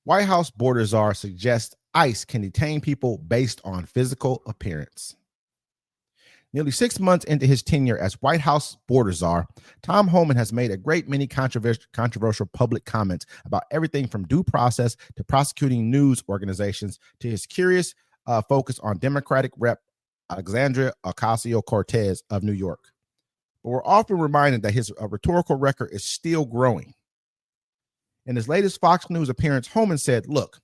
White House border czar suggests ICE can detain people based on physical appearance. Nearly 6 months into his tenure as White House border czar, Tom Homan has made a great many controversial public comments about everything from due process to prosecuting news organizations to his curious focus on Democratic Rep. Alexandria Ocasio-Cortez of New York. But we're often reminded that his rhetorical record is still growing. In his latest Fox News appearance, Homan said, "Look,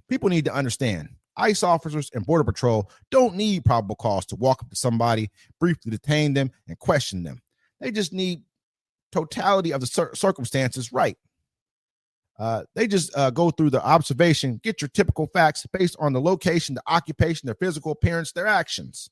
people need to understand. ICE officers and Border Patrol don't need probable cause to walk up to somebody, briefly detain them, and question them. They just need totality of the circumstances right. They just go through the observation, get your typical facts based on the location, the occupation, their physical appearance, their actions."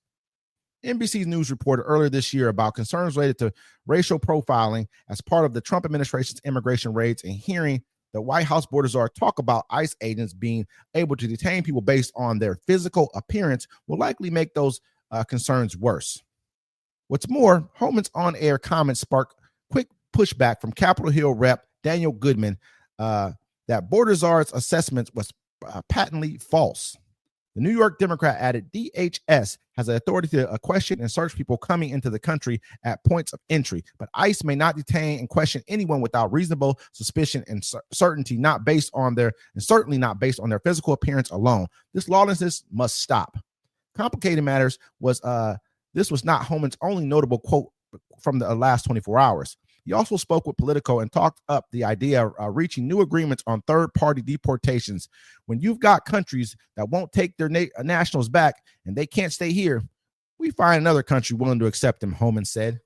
NBC News reported earlier this year about concerns related to racial profiling as part of the Trump administration's immigration raids, and hearing the White House border czar talk about ICE agents being able to detain people based on their physical appearance will likely make those concerns worse. What's more, Homan's on-air comments sparked quick pushback from Capitol Hill Rep. Daniel Goodman that border czar's assessment was patently false. The New York Democrat added DHS has the authority to question and search people coming into the country at points of entry, but ICE may not detain and question anyone without reasonable suspicion and certainly not based on their physical appearance alone. This lawlessness must stop. Complicated matters was this was not Homan's only notable quote from the last 24 hours. He also spoke with Politico and talked up the idea of reaching new agreements on third-party deportations. When you've got countries that won't take their nationals back and they can't stay here, we find another country willing to accept them, Homan said.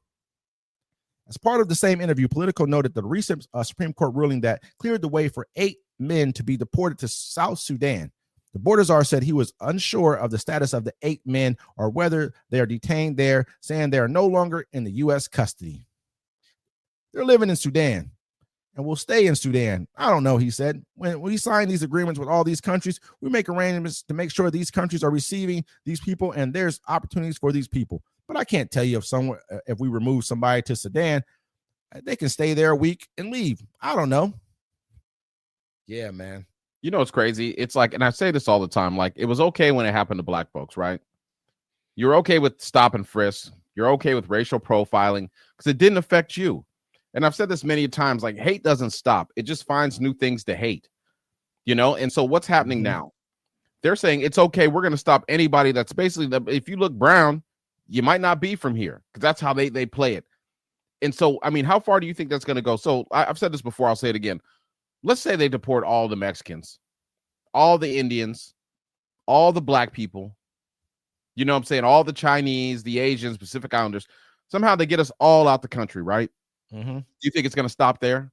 As part of the same interview, Politico noted the recent Supreme Court ruling that cleared the way for 8 men to be deported to South Sudan. The border czar said he was unsure of the status of the 8 men or whether they are detained there, saying they are no longer in the U.S. custody. They're living in Sudan and will stay in Sudan. I don't know, he said. When we sign these agreements with all these countries, we make arrangements to make sure these countries are receiving these people and there's opportunities for these people. But I can't tell you if we remove somebody to Sudan, they can stay there a week and leave. I don't know. Yeah, man. You know, it's crazy. It's like, and I say this all the time, like it was okay when it happened to black folks, right? You're okay with stop and frisk. You're okay with racial profiling because it didn't affect you. And I've said this many times, like hate doesn't stop. It just finds new things to hate, you know? And so what's happening now? They're saying it's okay. We're going to stop anybody that's basically, if you look brown, you might not be from here, because that's how they play it. And so, I mean, how far do you think that's going to go? So I've said this before. I'll say it again. Let's say they deport all the Mexicans, all the Indians, all the black people, you know what I'm saying? All the Chinese, the Asians, Pacific Islanders. Somehow they get us all out the country, right? Mm-hmm. Do you think it's going to stop there?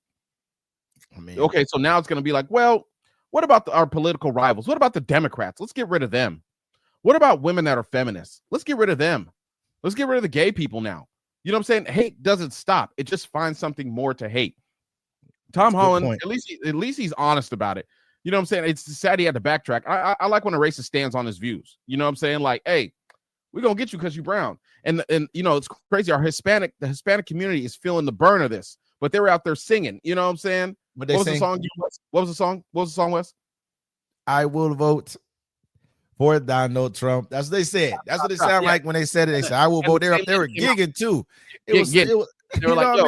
I mean, okay, so now it's going to be like, well, what about our political rivals? What about the Democrats? Let's get rid of them. What about women that are feminists? Let's get rid of them. Let's get rid of the gay people now. You know what I'm saying? Hate doesn't stop. It just finds something more to hate. Tom Holland, at least he's honest about it. You know what I'm saying? It's sad he had to backtrack. I like when a racist stands on his views. You know what I'm saying? Like, hey, we're going to get you because you're brown. And you know, it's crazy. The Hispanic community is feeling the burn of this, but they were out there singing. You know what I'm saying? What was the song? What was the song? What was the song, Wes? I will vote for Donald Trump. That's what they said. That's what it sounded like when they said it. They said, I will vote. They were gigging too. It was, they were like, yo,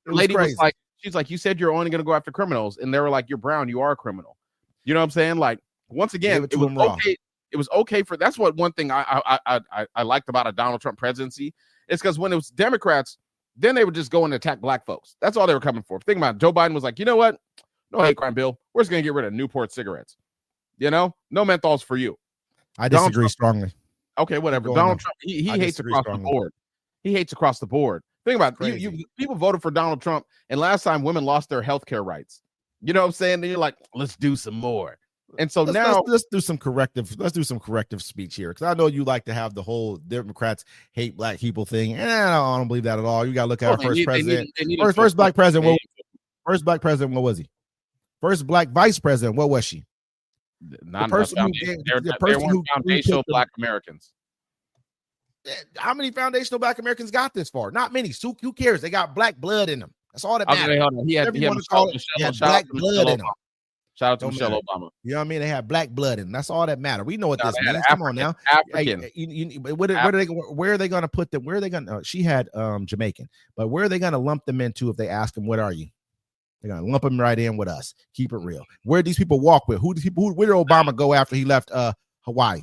the lady was like, she's like, you said you're only going to go after criminals. And they were like, you're brown. You are a criminal. You know what I'm saying? Like, once again, it was okay. It was okay for, that's what one thing I liked about a Donald Trump presidency is because when it was Democrats, then they would just go and attack black folks. That's all they were coming for. Think about it. Joe Biden was like, you know what? No hate crime bill. We're just going to get rid of Newport cigarettes. You know, no menthols for you. I disagree strongly. Okay, whatever. Donald Trump, he hates across the board. He hates across the board. Think about it. You people voted for Donald Trump, and last time women lost their health care rights. You know what I'm saying? Then you're like, let's do some more. And so let's do some corrective speech here, because I know you like to have the whole Democrats hate black people thing, and I don't believe that at all. You got to look at our first president. First black president. First black president. What was he? First black vice president. What was she? Not the person who foundational black Americans. How many foundational black Americans got this far? Not many. So who cares? They got black blood in them. That's all that matters. He had black blood in him. Shout out to Don't Michelle matter. Obama. You know what I mean? They have black blood in them. That's all that matter. We know what No, this they had means. Come on now. African. Where are they going to put them? Where are they going to? She had Jamaican, but where are they going to lump them into if they ask them, "What are you?" They're going to lump them right in with us. Keep it real. Where did these people walk with? Where did Obama go after he left Hawaii?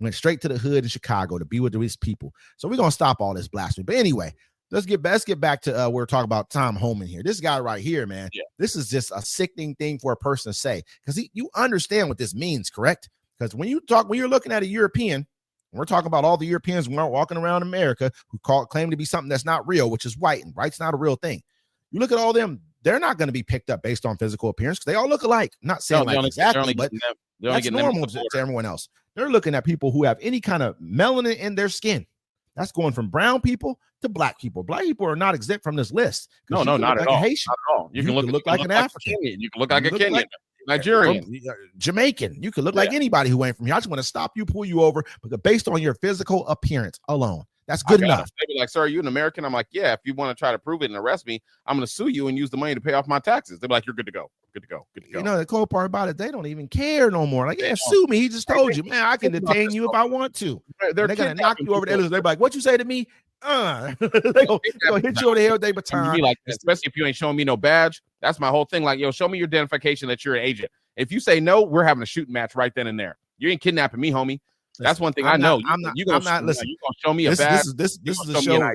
Went straight to the hood in Chicago to be with these people. So we're going to stop all this blasphemy. But anyway, let's get back to we're talking about Tom Homan here. This guy right here, man. Yeah. This is just a sickening thing for a person to say, because you understand what this means, correct? Because when you're looking at a European, we're talking about all the Europeans walking around America who claim to be something that's not real, which is white, and white's not a real thing. You look at all them, they're not going to be picked up based on physical appearance because they all look alike. Not saying exactly, but that's normal to everyone else. They're looking at people who have any kind of melanin in their skin. That's going from brown people to black people. Black people are not exempt from this list. No, not at all. Haitian. Not at all. You can look like an African. You can look like a Kenyan. Nigerian, Jamaican. You could look like anybody who ain't from here. I just want to stop you, pull you over, because based on your physical appearance alone, that's good enough. They be like, "Sir, are you an American?" I'm like, "Yeah." If you want to try to prove it and arrest me, I'm going to sue you and use the money to pay off my taxes. They're like, "You're good to go. Good to go. Good to go." You know, the cool part about it, they don't even care no more. Like, sue me. He just told you, man, I can detain you if I want to. They're going to knock you over the edge. They're like, "What you say to me?" They're going to hit you over the head with their baton. Like, especially if you ain't showing me no badge. That's my whole thing. Like, yo, show me your identification that you're an agent. If you say no, we're having a shooting match right then and there. You ain't kidnapping me, homie. That's one thing I know. You're gonna show me a badge. This is a show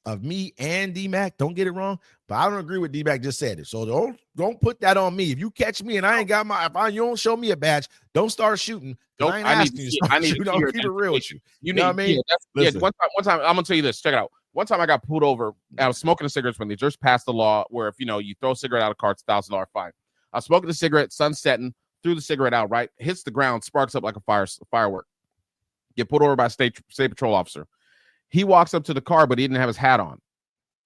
of me and D-Mac. Don't get it wrong, but I don't agree with D-Mac just said it. So don't put that on me. If you catch me and I ain't got you don't show me a badge, don't start shooting. I ain't asking you to shoot. I'll keep it real with you. You know what I mean? One time, I'm gonna tell you this. Check it out. One time I got pulled over. I was smoking a cigarette when they just passed the law where if you throw a cigarette out of a car, it's $1,000 fine. I was smoking a cigarette, sun setting, threw the cigarette out, right? Hits the ground, sparks up like a firework. Get pulled over by a state patrol officer. He walks up to the car, but he didn't have his hat on,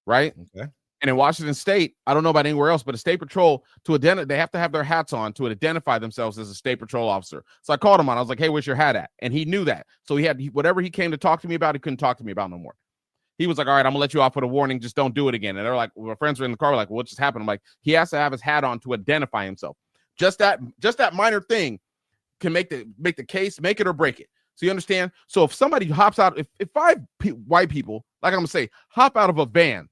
right? Okay. And in Washington State, I don't know about anywhere else, but a state patrol, they have to have their hats on to identify themselves as a state patrol officer. So I called him on. I was like, "Hey, where's your hat at?" And he knew that. So whatever he came to talk to me about, he couldn't talk to me about no more. He was like, "All right, I'm gonna let you off with a warning. Just don't do it again." And they're like, my friends were in the car, like, "What just happened?" I'm like, he has to have his hat on to identify himself. Just that minor thing can make the case, make it or break it. So you understand? So if somebody hops out, if five white people, like I'm gonna say, hop out of a van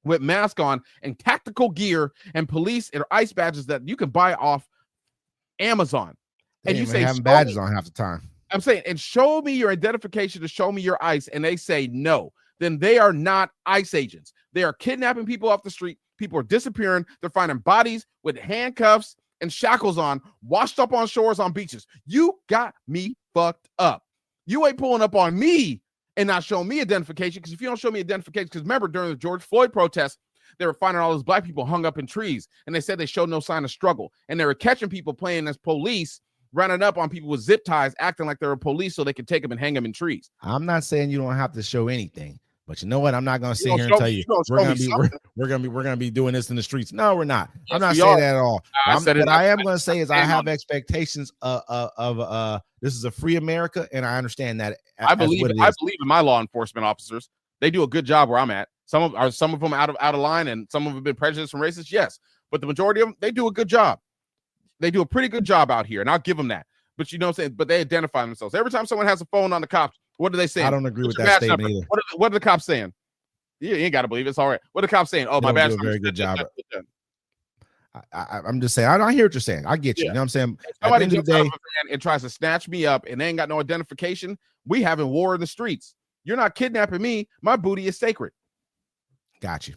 with mask on and tactical gear and police or ICE badges that you can buy off Amazon, and you say having badges on half the time. I'm saying, and show me your identification to show me your ICE, and they say no, then they are not ICE agents. They are kidnapping people off the street. People are disappearing. They're finding bodies with handcuffs and shackles on, washed up on shores on beaches. You got me fucked up. You ain't pulling up on me and not showing me identification, because if you don't show me identification, because remember during the George Floyd protests, they were finding all those black people hung up in trees, and they said they showed no sign of struggle, and they were catching people playing as police, running up on people with zip ties, acting like they were police so they could take them and hang them in trees. I'm not saying you don't have to show anything. But you know what? I'm not going to sit here and tell you we're going to be doing this in the streets. No, we're not. Yes, I'm not saying that at all. What I am going to say is I have expectations of this is a free America, and I understand that. I believe in my law enforcement officers. They do a good job where I'm at. Some of them out of line, and some of them have been prejudiced and racist. Yes, but the majority of them, they do a good job. They do a pretty good job out here, and I'll give them that. But you know what I'm saying? But they identify themselves. Every time someone has a phone on the cops, what do they say? I don't agree with that statement either. What are the cops saying? You ain't got to believe it. It's all right. What are the cops saying? Oh, my badge. Very good job. I'm just saying. I hear what you're saying. I get you. You know what I'm saying? Somebody jumps out of a van and tries to snatch me up, and they ain't got no identification. We having war in the streets. You're not kidnapping me. My booty is sacred. Got you.